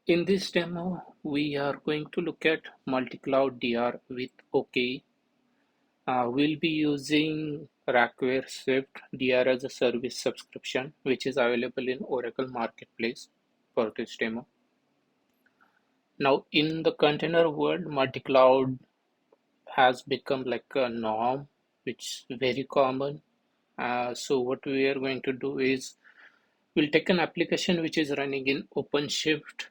In this demo, we are going to look at multi-cloud DR with OKE. We'll be using RackWare SWIFT DR-as-a-Service subscription, which is available in Oracle Marketplace for this demo. Now, in the container world, multi-cloud has become like a norm, which is very common. So what we are going to do is we'll take an application which is running in OpenShift,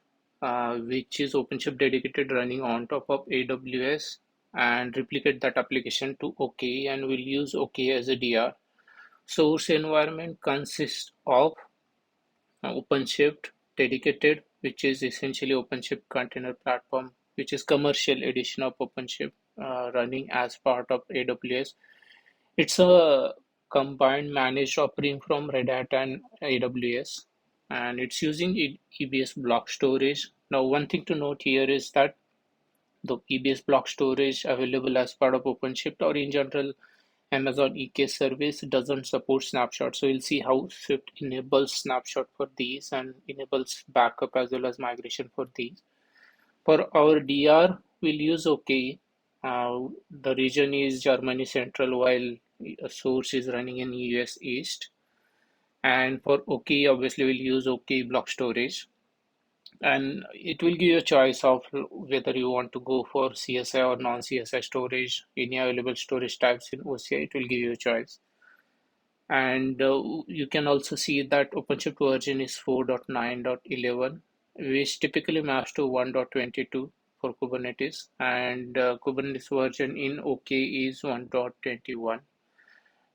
which is OpenShift dedicated running on top of AWS, and replicate that application to OKE, and we'll use OKE as a DR. Source environment consists of OpenShift Dedicated, which is essentially OpenShift Container Platform, which is commercial edition of OpenShift running as part of AWS. It's a combined managed offering from Red Hat and AWS, and it's using EBS block storage. Now, one thing to note here is that the EBS block storage available as part of OpenShift or in general Amazon EK service doesn't support snapshot. So you'll see how Swift enables snapshot for these and enables backup as well as migration for these. For our DR, we'll use OKE. The region is Germany Central while a source is running in US East. And for OKE, obviously we'll use OKE block storage. And it will give you a choice of whether you want to go for CSI or non-CSI storage, any available storage types in OCI, it will give you a choice. And you can also see that OpenShift version is 4.9.11, which typically maps to 1.22 for Kubernetes, and Kubernetes version in OKE is 1.21.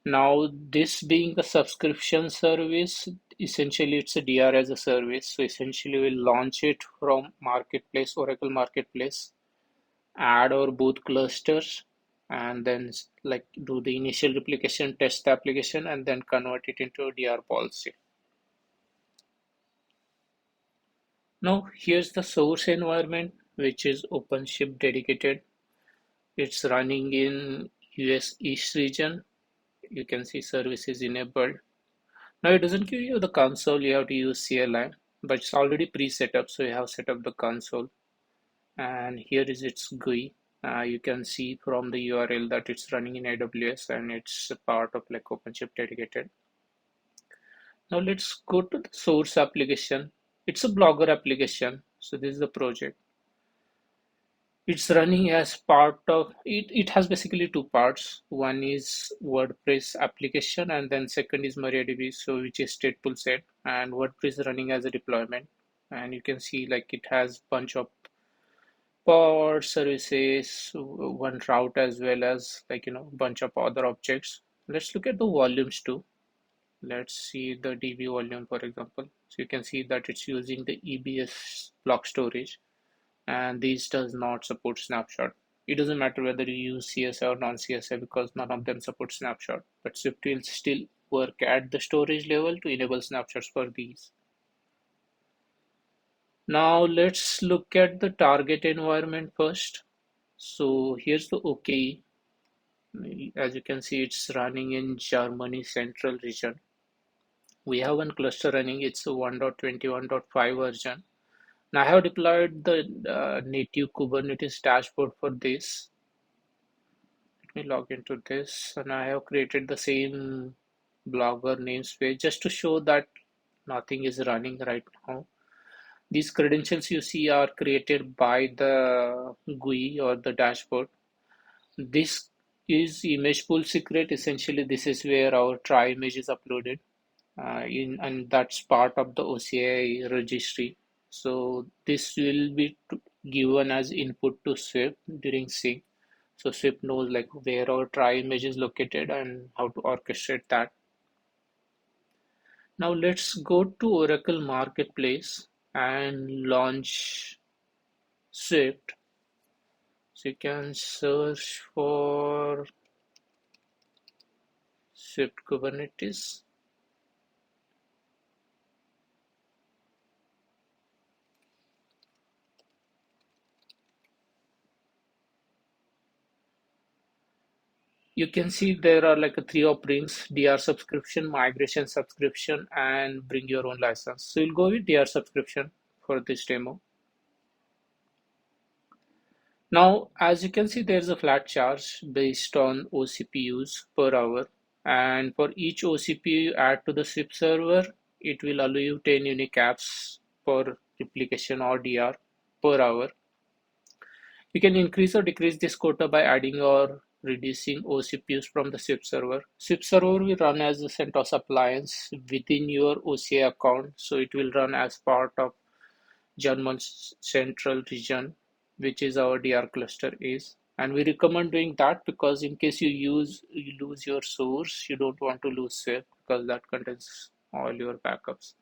Now, this being a subscription service, essentially it's a DR as a service. So essentially we'll launch it from Marketplace, Oracle Marketplace, add our both clusters, and then like do the initial replication, test the application, and then convert it into a DR policy. Now here's the source environment, which is OpenShift dedicated. It's running in US East region. You can see services enabled. Now it doesn't give you the console, you have to use CLI, but it's already pre-set up, so you have set up the console. And here is its GUI. You can see from the URL that it's running in AWS and it's a part of like OpenShift dedicated. Now let's go to the source application. It's a Blogger application. So this is the project. It's running as part of it. It has basically two parts. One is WordPress application, and then second is MariaDB, so which is stateful set, and WordPress running as a deployment. And you can see like it has bunch of pod services, one route as well as like bunch of other objects. Let's look at the volumes too. Let's see the DB volume, for example. So you can see that it's using the EBS block storage, and this does not support snapshot. It doesn't matter whether you use CSI or non-CSI because none of them support snapshot, but Swift will still work at the storage level to enable snapshots for these. Now let's look at the target environment first. So here's the OKE. As you can see, it's running in Germany Central region. We have one cluster running, it's a 1.21.5 version. Now I have deployed the native Kubernetes dashboard for this. Let me log into this, and I have created the same Blogger namespace just to show that nothing is running right now. These credentials you see are created by the GUI or the dashboard. This is image pool secret. Essentially, this is where our try image is uploaded, and that's part of the OCI registry. So this will be given as input to Swift during sync. So Swift knows like where our try image is located and how to orchestrate that. Now let's go to Oracle Marketplace and launch Swift. So you can search for Swift Kubernetes. You can see there are like three offerings: DR subscription, migration subscription, and bring your own license. So we'll go with DR subscription for this demo. Now, as you can see, there's a flat charge based on OCPUs per hour. And for each OCPU you add to the SIP server, it will allow you 10 unique apps per replication or DR per hour. You can increase or decrease this quota by adding or reducing OCPUs from the SIP server. SIP server will run as a CentOS appliance within your OCI account, so it will run as part of German Central Region, which is our DR cluster is. And we recommend doing that because in case you lose your source, you don't want to lose SWIFT because that contains all your backups.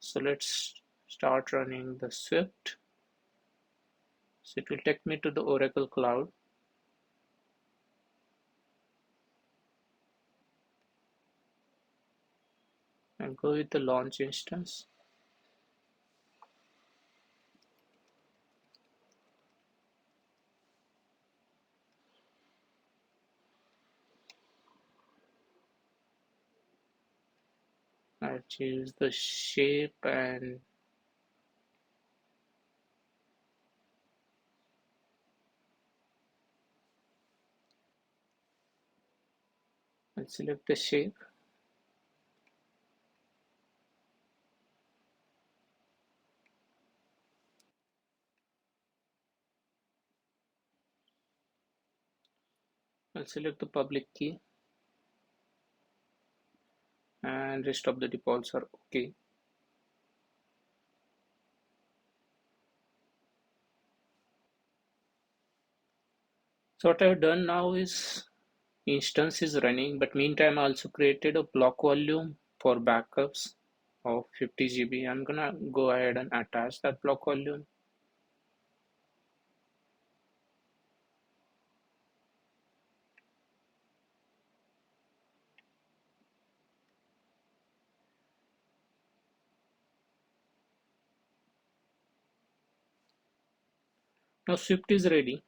So let's start running the SWIFT. So it will take me to the Oracle Cloud and go with the launch instance. I choose the shape and select the shape. I'll select the public key and rest of the defaults are okay. So what I've done now is instance is running, but meantime I also created a block volume for backups of 50 GB. I'm gonna go ahead and attach that block volume. Now Swift is ready.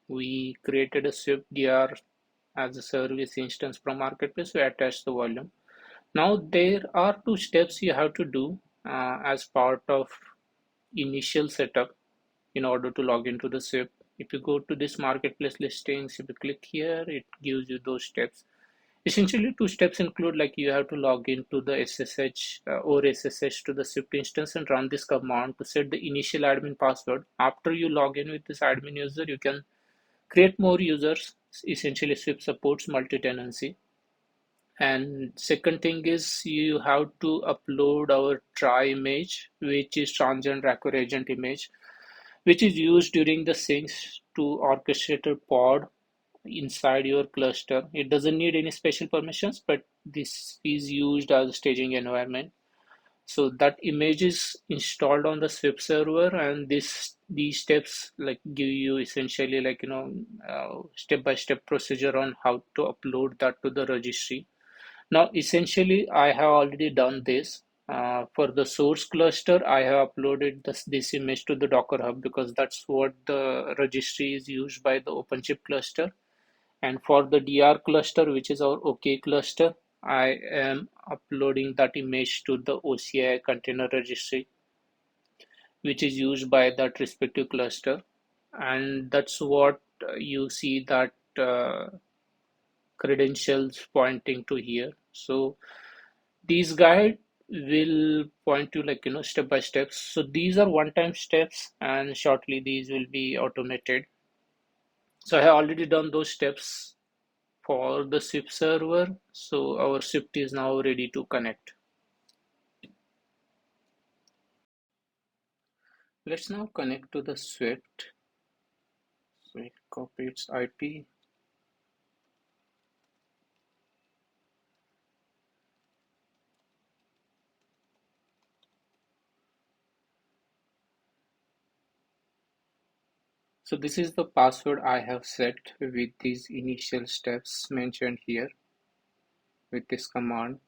We created a Swift DR as a service instance from marketplace. We attached the volume. Now there are two steps you have to do as part of initial setup in order to log into the SIP. If you go to this marketplace listings, if you click here, it gives you those steps. Essentially, two steps include like you have to log into the SSH or SSH to the SIP instance and run this command to set the initial admin password. After you log in with this admin user, you can create more users. Essentially, SIP supports multi-tenancy. And second thing is you have to upload our try image, which is transient RackWare agent image, which is used during the syncs to orchestrate a pod inside your cluster. It doesn't need any special permissions, but this is used as a staging environment. So that image is installed on the Swift server, and these steps like give you essentially like step-by-step procedure on how to upload that to the registry. Now, essentially, I have already done this. For the source cluster, I have uploaded this image to the Docker Hub because that's what the registry is used by the OpenShift cluster. And for the DR cluster, which is our OKE cluster, I am uploading that image to the OCI container registry, which is used by that respective cluster. And that's what you see that credentials pointing to here. So these guide will point to like step by steps. So these are one-time steps, and shortly these will be automated. So I have already done those steps for the SIP server. So our SIP is now ready to connect. Let's now connect to the Swift. So it copy its IP. So this is the password I have set with these initial steps mentioned here with this command.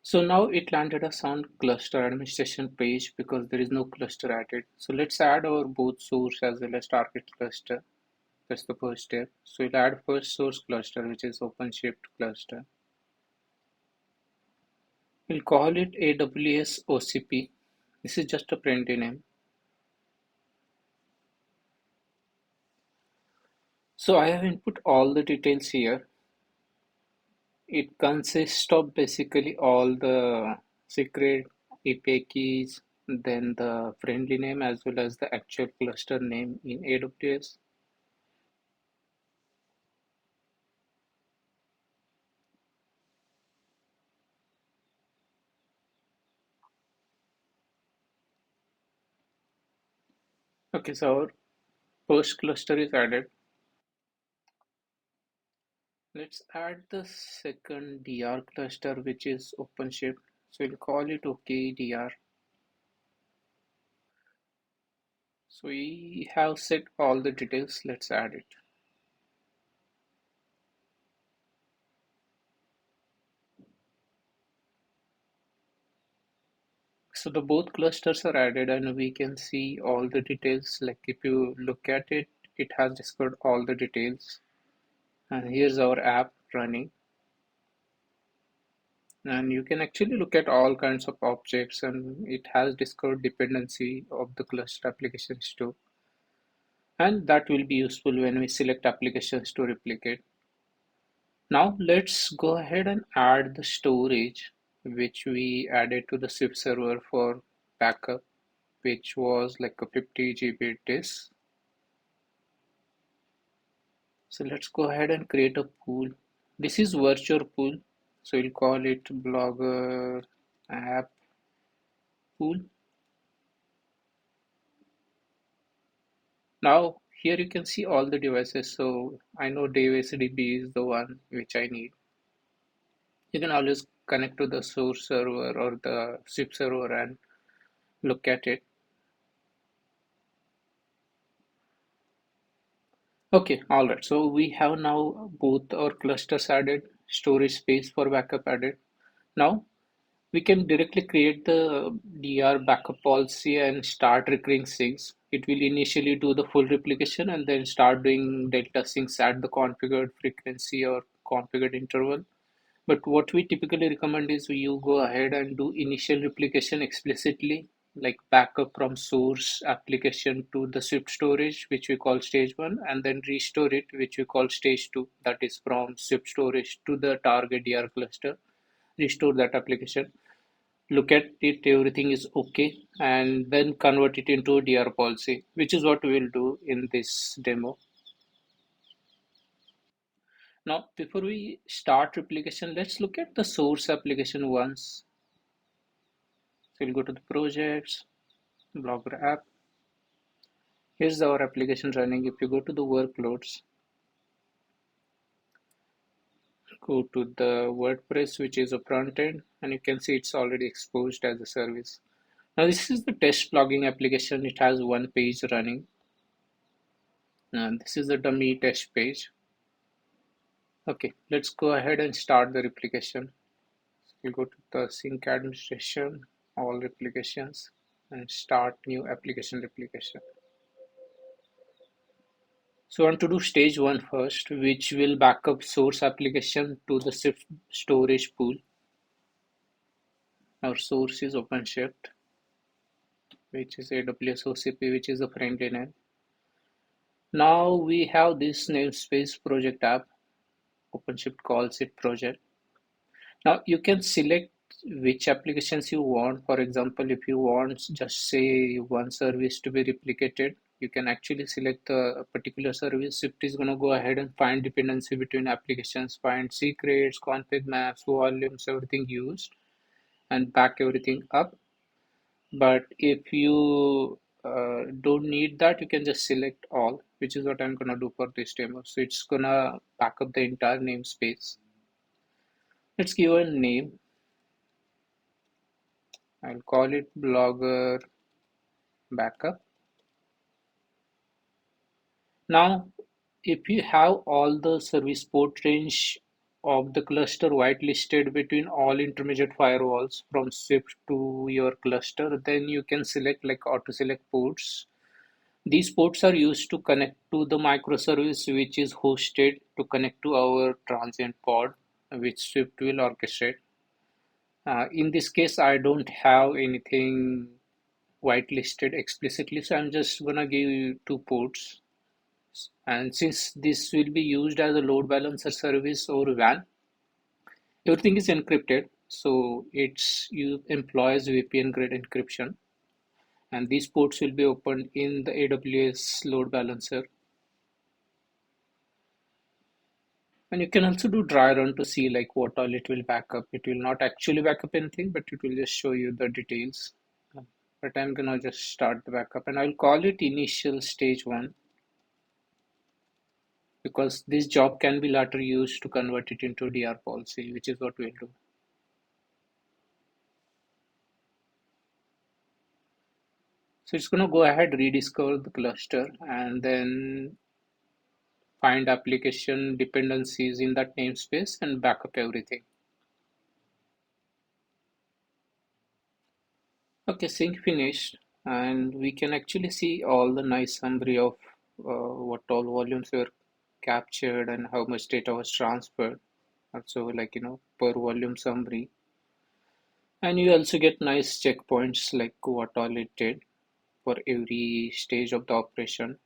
So now it landed us on cluster administration page because there is no cluster added. So let's add our both source as well as target cluster. That's the first step. So we'll add first source cluster, which is OpenShift cluster. We'll call it AWS OCP. This is just a friendly name. So I have input all the details here. It consists of basically all the secret API keys, then the friendly name as well as the actual cluster name in AWS. Okay, so our first cluster is added. Let's add the second DR cluster, which is OpenShift. So we'll call it OKE DR. So we have set all the details. Let's add it. So the both clusters are added and we can see all the details. Like if you look at it, it has discovered all the details. And here's our app running. And you can actually look at all kinds of objects and it has discovered dependency of the cluster applications too. And that will be useful when we select applications to replicate. Now let's go ahead and add the storage which we added to the SWIFT server for backup, which was like a 50 GB disk. So let's go ahead and create a pool. This is virtual pool. So we'll call it blogger app pool. Now here you can see all the devices. So I know DB is the one which I need. You can always connect to the source server or the SWIFT server and look at it. Okay, all right. So we have now both our clusters added, storage space for backup added. Now we can directly create the DR backup policy and start recurring syncs. It will initially do the full replication and then start doing delta syncs at the configured frequency or configured interval. But what we typically recommend is you go ahead and do initial replication explicitly, like backup from source application to the Swift storage, which we call stage one, and then restore it, which we call stage two, that is from Swift storage to the target DR cluster. Restore that application, look at it, everything is okay, and then convert it into a DR policy, which is what we will do in this demo. Now, before we start replication, let's look at the source application once. So we'll go to the projects, Blogger app. Here's our application running. If you go to the workloads, go to the WordPress, which is a front end, and you can see it's already exposed as a service. Now, this is the test blogging application. It has one page running. And this is the dummy test page. Okay, let's go ahead and start the replication. So we'll go to the sync administration, all replications, and start new application replication. So I want to do stage one first, which will back up source application to the Swift storage pool. Our source is OpenShift, which is AWS OCP, which is the friendly name. Now we have this namespace project app. OpenShift calls it project. Now you can select which applications you want. For example, if you want just say one service to be replicated, you can actually select the particular service. Swift is going to go ahead and find dependency between applications, find secrets, config maps, volumes, everything used, and back everything up. But if you don't need that, you can just select all, which is what I'm going to do for this demo. So it's going to back up the entire namespace. Let's give a name. I'll call it blogger backup. Now, if you have all the service port range of the cluster whitelisted between all intermediate firewalls from Swift to your cluster, then you can select like auto select ports. These ports are used to connect to the microservice which is hosted to connect to our transient pod, which Swift will orchestrate. In this case, I don't have anything whitelisted explicitly, so I'm just gonna give you two ports. And since this will be used as a load balancer service or WAN, everything is encrypted, so it's you employs VPN grade encryption, and these ports will be opened in the AWS load balancer. And you can also do dry run to see like what all it will back up. It will not actually back up anything, but it will just show you the details. But I'm gonna just start the backup and I'll call it initial stage one because this job can be later used to convert it into DR policy, which is what we'll do. So it's gonna go ahead, rediscover the cluster and then find application dependencies in that namespace and back up everything. Okay, sync finished, and we can actually see all the nice summary of what all volumes were captured and how much data was transferred. Also, like per volume summary, and you also get nice checkpoints like what all it did for every stage of the operation.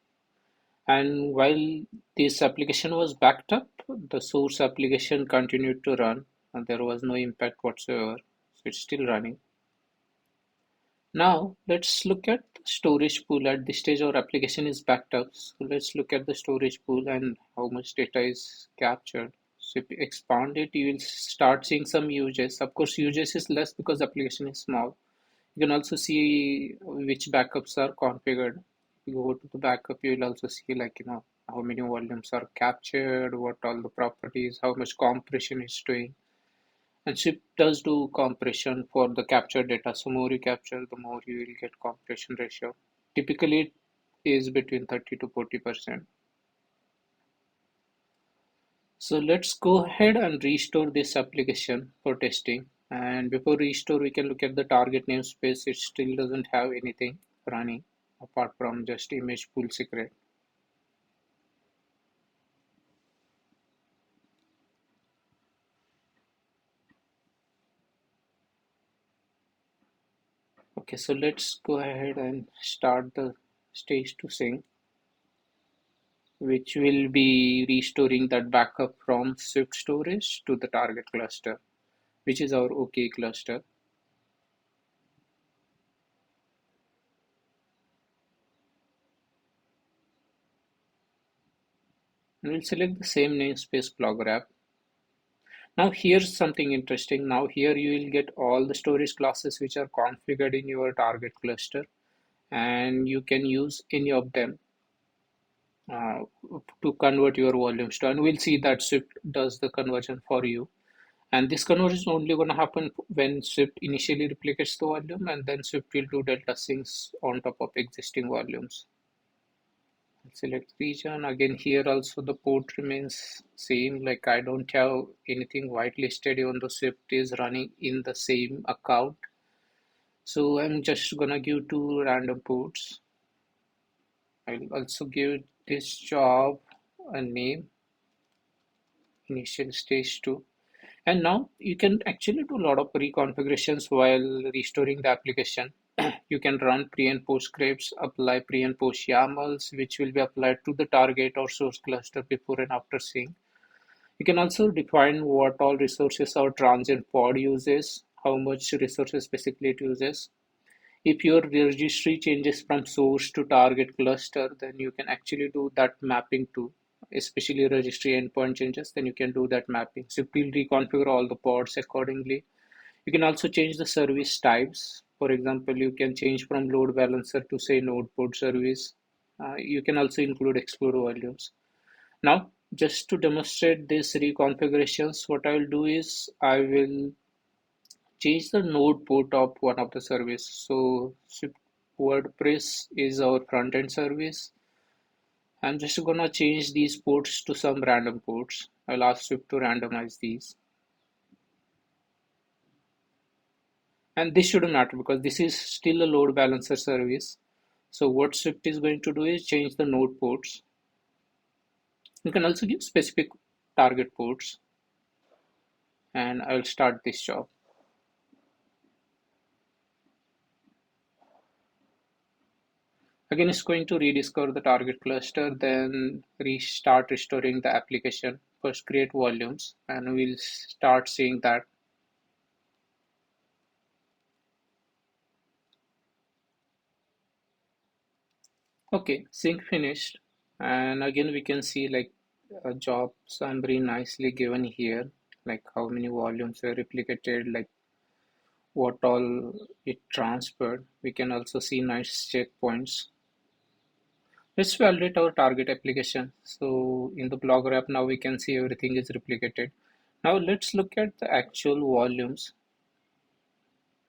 And while this application was backed up, the source application continued to run, and there was no impact whatsoever. So it's still running. Now let's look at the storage pool. At this stage our application is backed up. So let's look at the storage pool and how much data is captured. So if you expand it, you will start seeing some uses. Of course, uses is less because the application is small. You can also see which backups are configured. If you go to the backup, you will also see like how many volumes are captured, what all the properties, how much compression is doing. And Swift does do compression for the captured data. So more you capture, the more you will get compression ratio. Typically, it is between 30 to 40%. So let's go ahead and restore this application for testing. And before restore, we can look at the target namespace. It still doesn't have anything running apart from just image pool secret. Okay, so let's go ahead and start the stage to sync, which will be restoring that backup from Swift storage to the target cluster, which is our OKE cluster. And we'll select the same namespace blog Now here's something interesting. Now here you will get all the storage classes which are configured in your target cluster, and you can use any of them uh, to convert your volumes to, and we'll see that Swift does the conversion for you. And this conversion is only going to happen when Swift initially replicates the volume, and then Swift will do delta syncs on top of existing volumes. Select region. Again, here also the port remains same. Like I don't have anything whitelisted even though Swift is running in the same account. So I'm just gonna give two random ports. I'll also give this job a name, initial stage 2. And now you can actually do a lot of reconfigurations while restoring the application. You can run pre and post scripts, apply pre and post YAMLs, which will be applied to the target or source cluster before and after sync. You can also define what all resources our transient pod uses, how much resources basically it uses. If your registry changes from source to target cluster, then you can actually do that mapping too. Especially registry endpoint changes, then you can do that mapping. So you'll reconfigure all the pods accordingly. You can also change the service types. For example, you can change from load balancer to say node pod service. You can also include explore volumes. Now, just to demonstrate these reconfigurations, what I will do is I will change the node port of one of the service. So WordPress is our front end service. I'm just gonna change these ports to some random ports. I'll ask Swift to randomize these. And this shouldn't matter because this is still a load balancer service. So what Swift is going to do is change the node ports. You can also give specific target ports, and I will start this job. Again, it's going to rediscover the target cluster, then restart restoring the application. First create volumes, and we'll start seeing that. Okay, sync finished. And again, we can see like a job summary nicely given here, like how many volumes were replicated, like what all it transferred. We can also see nice checkpoints. Let's validate our target application. So in the Blogger app, now we can see everything is replicated. Now let's look at the actual volumes.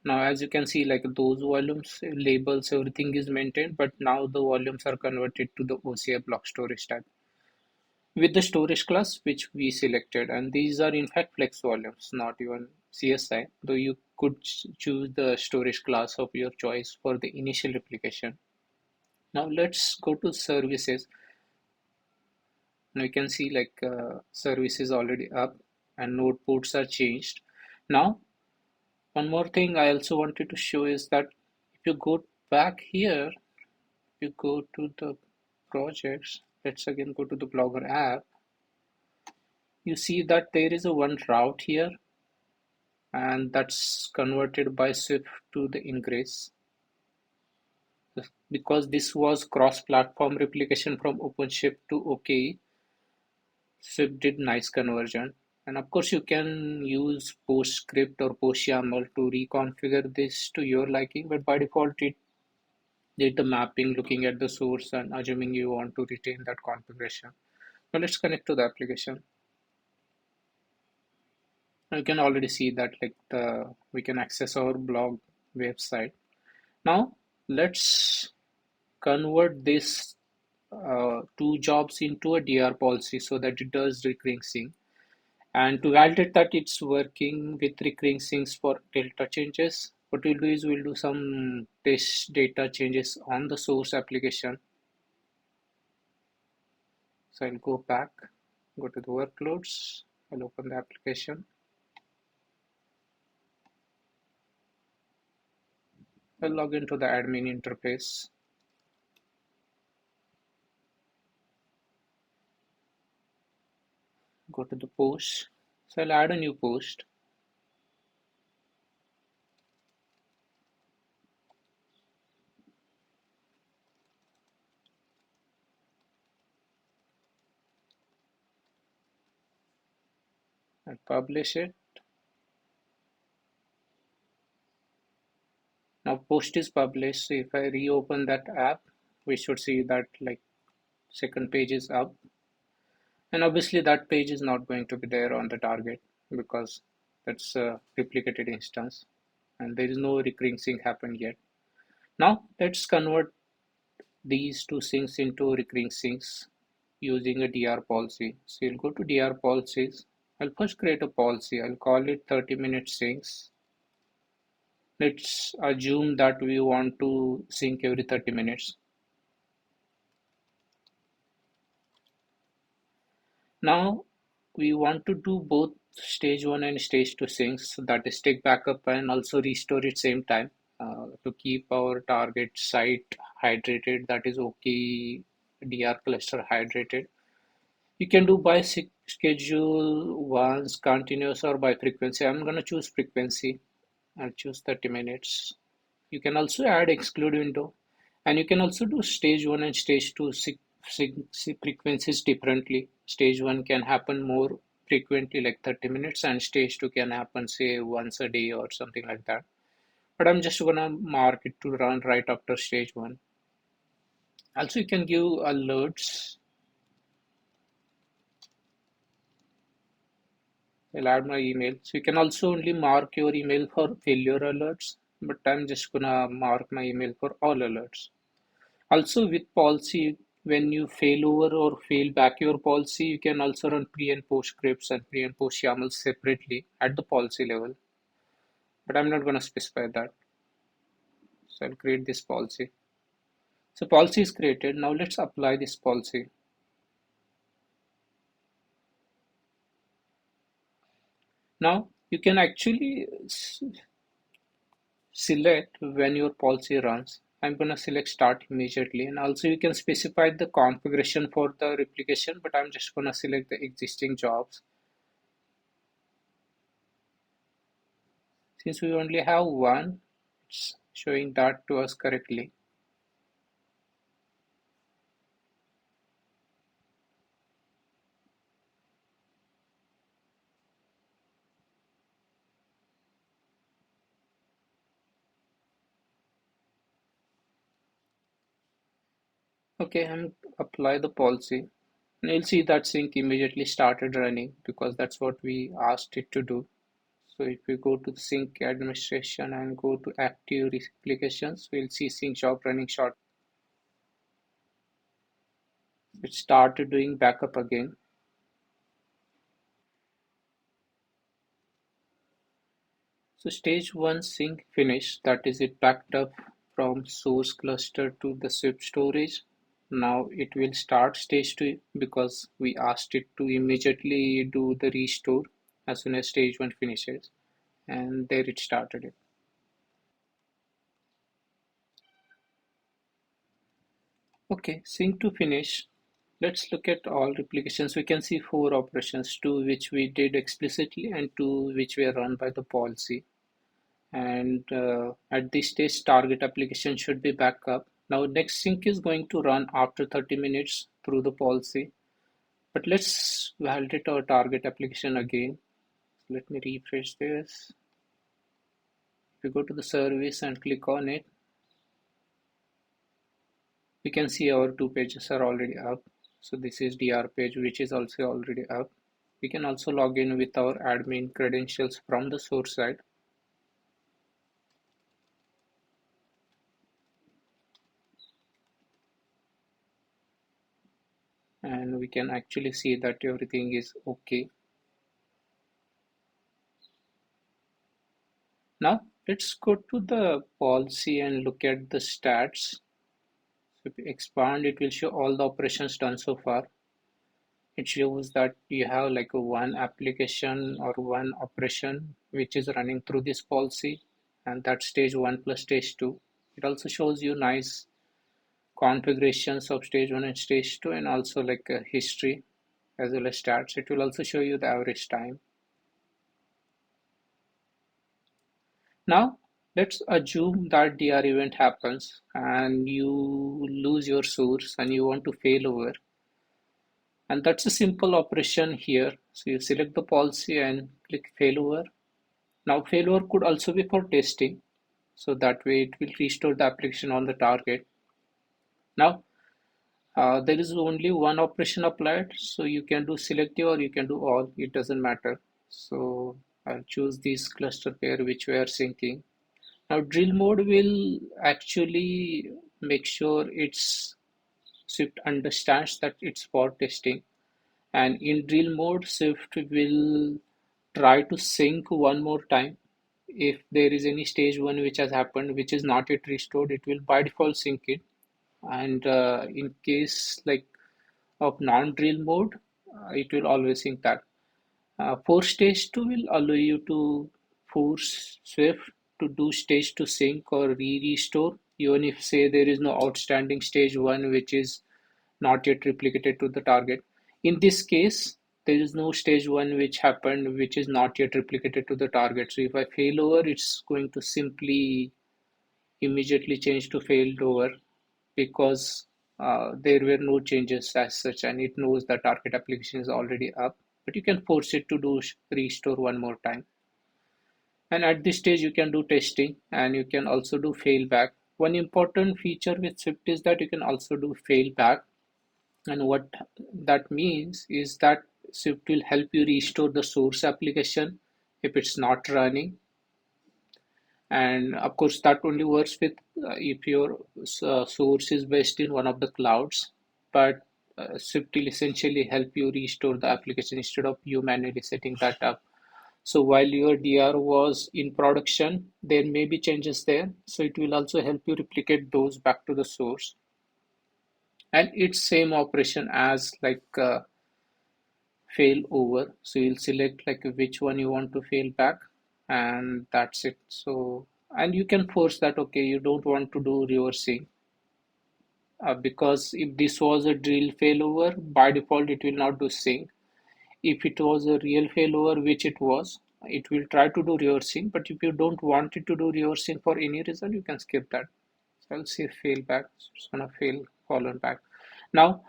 Now, as you can see, like those volumes, labels, everything is maintained, but now the volumes are converted to the OCI block storage type with the storage class which we selected. And these are in fact flex volumes, not even CSI, though you could choose the storage class of your choice for the initial replication. Now let's go to services. Now you can see like service is already up and node ports are changed. Now, one more thing I also wanted to show is that if you go back here, you go to the projects, let's again go to the Blogger app, you see that there is a one route here, and that's converted by Swift to the ingress. Because this was cross-platform replication from OpenShift to OKE, Swift did nice conversion. And of course, you can use PostScript or PostYAML to reconfigure this to your liking, but by default, it did the mapping looking at the source and assuming you want to retain that configuration. Now let's connect to the application. You can already see that like we can access our blog website. Now let's convert this two jobs into a DR policy so that it does recurring sync. And to validate that it's working with recurring syncs for delta changes, what we'll do is we'll do some test data changes on the source application. So I'll go back, go to the workloads, I'll open the application. I'll log into the admin interface. Go to the post. So I'll add a new post. And publish it. Now post is published. So if I reopen that app, we should see that like second page is up. And obviously that page is not going to be there on the target because that's a replicated instance and there is no recurring sync happened yet. Now let's convert these two syncs into recurring syncs using a DR policy. So you'll go to DR policies. I'll first create a policy. I'll call it 30-minute syncs. Let's assume that we want to sync every 30 minutes. Now we want to do both stage 1 and stage 2 syncs, so that is take backup and also restore at same time to keep our target site hydrated, that is OK DR cluster hydrated. You can do by schedule, once, continuous, or by frequency. I'm going to choose frequency. I'll choose 30 minutes. You can also add exclude window, and you can also do stage 1 and stage 2 frequencies differently. Stage 1 can happen more frequently, like 30 minutes, and stage 2 can happen, say, once a day or something like that. But I'm just gonna mark it to run right after stage 1. Also, you can give alerts. I'll add my email. So you can also only mark your email for failure alerts, but I'm just gonna mark my email for all alerts. Also with policy, when you fail over or fail back your policy, you can also run pre and post scripts and pre and post YAML separately at the policy level. But I'm not gonna specify that. So I'll create this policy. So policy is created. Now let's apply this policy. Now you can actually select when your policy runs. I'm going to select start immediately, and also you can specify the configuration for the replication, but I'm just going to select the existing jobs. Since we only have one, it's showing that to us correctly. Okay, I'm apply the policy, and you'll see that sync immediately started running because that's what we asked it to do. So if we go to the sync administration and go to active replications, we'll see sync job running short. It started doing backup again. So stage one sync finished, that is it backed up from source cluster to the Swift storage. Now it will start stage two because we asked it to immediately do the restore as soon as stage one finishes, and there it started it. Okay, sync to finish. Let's look at all replications. We can see four operations, two which we did explicitly and two which were run by the policy. And at this stage, target application should be back up. Now next sync is going to run after 30 minutes through the policy. But let's validate our target application again. Let me refresh this. If we go to the service and click on it, we can see our two pages are already up. So this is DR page, which is also already up. We can also log in with our admin credentials from the source side. And we can actually see that everything is okay. Now let's go to the policy and look at the stats. So if we expand, it will show all the operations done so far. It shows that you have like a one application or one operation which is running through this policy, and that's stage one plus stage two. It also shows you nice configurations of stage one and stage two, and also like a history as well as stats. It will also show you the average time. Now let's assume that DR event happens and you lose your source and you want to fail over. And that's a simple operation here. So you select the policy and click failover. Now failover could also be for testing. So that way it will restore the application on the target. Now there is only one operation applied. So you can do selective or you can do all. It doesn't matter. So I'll choose this cluster pair which we are syncing. Now drill mode will actually make sure it's Swift understands that it's for testing. And in drill mode, Swift will try to sync one more time. If there is any stage one which has happened, which is not yet restored, it will by default sync it. And in case like of non-drill mode, it will always sync that. For stage two will allow you to force Swift to do stage two sync or restore, even if say there is no outstanding stage one which is not yet replicated to the target. In this case, there is no stage one which happened which is not yet replicated to the target. So if I fail over, it's going to simply immediately change to failed over because there were no changes as such, and it knows the target application is already up. But you can force it to do restore one more time. And at this stage, you can do testing and you can also do failback. One important feature with Swift is that you can also do failback. And what that means is that Swift will help you restore the source application if it's not running. And of course, that only works with if your source is based in one of the clouds. But Swift will essentially help you restore the application instead of you manually setting that up. So while your DR was in production, there may be changes there. So it will also help you replicate those back to the source. and it's same operation as like fail over. So you'll select like which one you want to fail back, and that's it. So, and you can force that, okay, you don't want to do reversing, because if this was a drill failover, by default it will not do sync. If it was a real failover, which it was, it will try to do reversing. But if you don't want it to do reversing for any reason, you can skip that. So I'll say fail back. So it's gonna fail colon back. Now,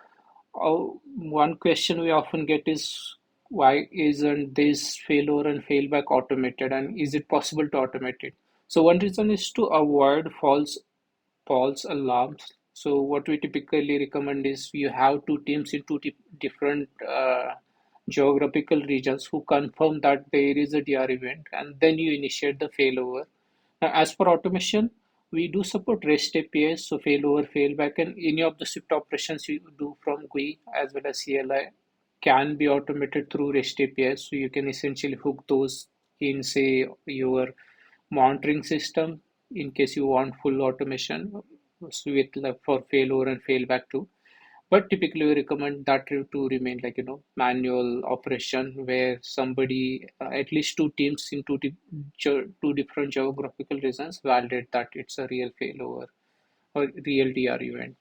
one question we often get is, why isn't this failover and failback automated, and is it possible to automate it? So one reason is to avoid false alarms. So what we typically recommend is you have two teams in two different geographical regions who confirm that there is a DR event, and then you initiate the failover. Now, as for automation, we do support REST APIs, so failover, failback, and any of the Swift operations you do from GUI as well as CLI can be automated through REST APIs. So you can essentially hook those in, say, your monitoring system in case you want full automation with like for failover and failback too. But typically we recommend that to remain like manual operation where somebody, at least two teams in two different geographical regions, validate that it's a real failover or real DR event.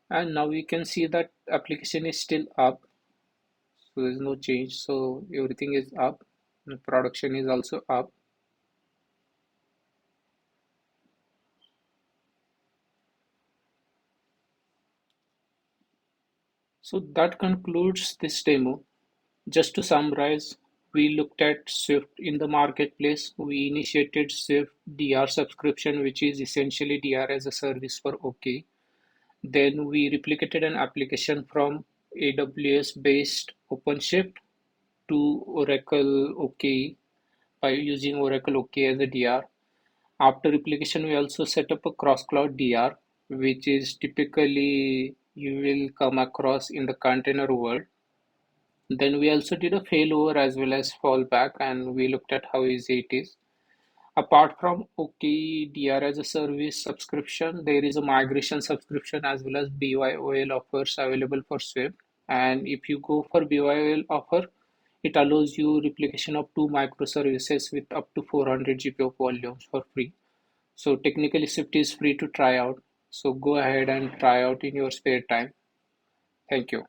And now we can see that application is still up, so there's no change. So everything is up. The production is also up. So that concludes this demo. Just to summarize, we looked at Swift in the marketplace. We initiated Swift DR subscription, which is essentially DR as a service for OKE. Then we replicated an application from AWS based OpenShift to Oracle OKE by using Oracle OKE as a DR. After replication, we also set up a cross-cloud DR, which is typically you will come across in the container world. Then we also did a failover as well as fallback, and we looked at how easy it is. Apart from OKE DR as a service subscription, there is a migration subscription as well as BYOL offers available for Swift. And if you go for BYOL offer, it allows you replication of two microservices with up to 400 GB of volumes for free. So technically Swift is free to try out. So go ahead and try out in your spare time. Thank you.